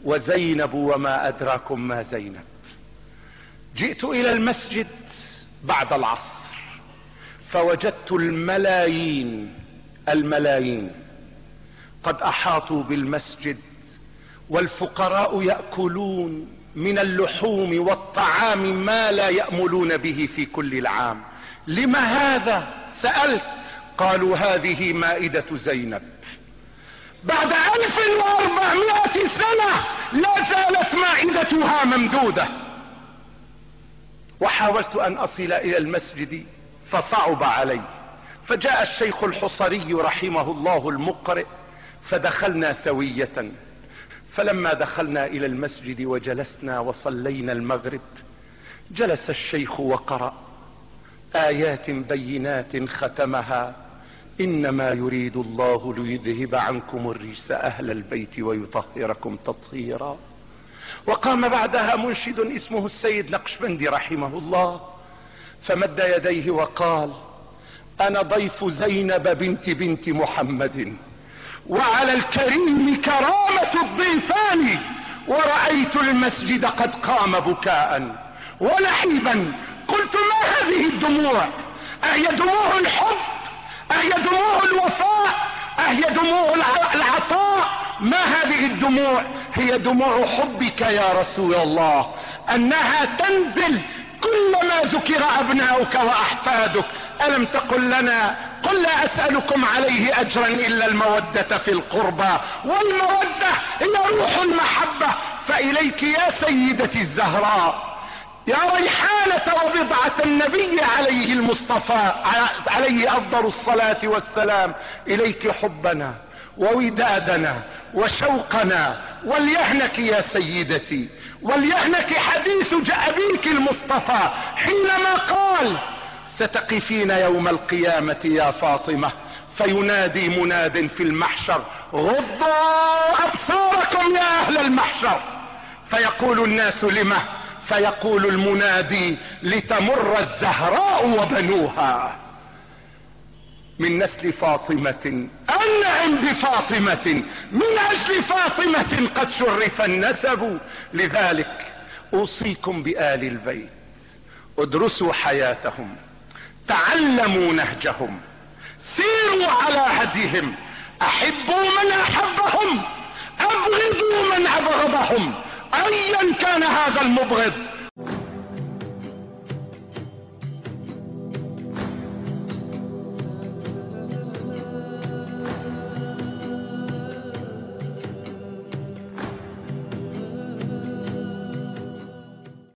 وزينب وما أدراكم ما زينب. جئت إلى المسجد بعد العصر فوجدت الملايين قد أحاطوا بالمسجد، والفقراء يأكلون من اللحوم والطعام ما لا يأملون به في كل العام. لما هذا؟ سألت، قالوا هذه مائدة زينب. بعد 1400 سنة لا زالت مائدتها ممدودة. وحاولت أن أصل إلى المسجد فصعب علي، فجاء الشيخ الحصري رحمه الله المقرئ فدخلنا سوية. فلما دخلنا إلى المسجد وجلسنا وصلينا المغرب، جلس الشيخ وقرأ آيات بينات ختمها: إنما يريد الله ليذهب عنكم الرجس أهل البيت ويطهركم تطهيرا. وقام بعدها منشد اسمه السيد نقشبندي رحمه الله فمد يديه وقال: أنا ضيف زينب بنت محمد، وعلى الكريم كرامة الضيفان، ورأيت المسجد قد قام بكاء ونحيبا. قلت: ما هذه الدموع؟ أهي دموع الحب؟ أهي دموع الوفاء؟ أهي دموع العطاء؟ ما هذه الدموع؟ هي دموع حبك يا رسول الله، أنها تنزل كلما ذكر أبناؤك وأحفادك. ألم تقل لنا: قل لا أسألكم عليه أجرا إلا المودة في القربى، والمودة هي روح المحبة. فإليك يا سيدتي الزهراء، يا ريحانة وبضعة النبي عليه المصطفى عليه أفضل الصلاة والسلام، إليك حبنا وودادنا وشوقنا. وليهنك يا سيدتي، وليهنك حديث أبيك المصطفى حينما قال: ستقفين يوم القيامة يا فاطمة فينادي مناد في المحشر: غضوا أبصاركم يا أهل المحشر. فيقول الناس: لما؟ فيقول المنادي: لتمر الزهراء وبنوها من نسل فاطمة، أنعم بفاطمة، من أجل فاطمة قد شرف النسب. لذلك أوصيكم بآل البيت: ادرسوا حياتهم، تعلموا نهجهم، سيروا على هديهم، أحبوا من أحبهم، أبغضوا من أبغضهم، أيا كان هذا المبغض.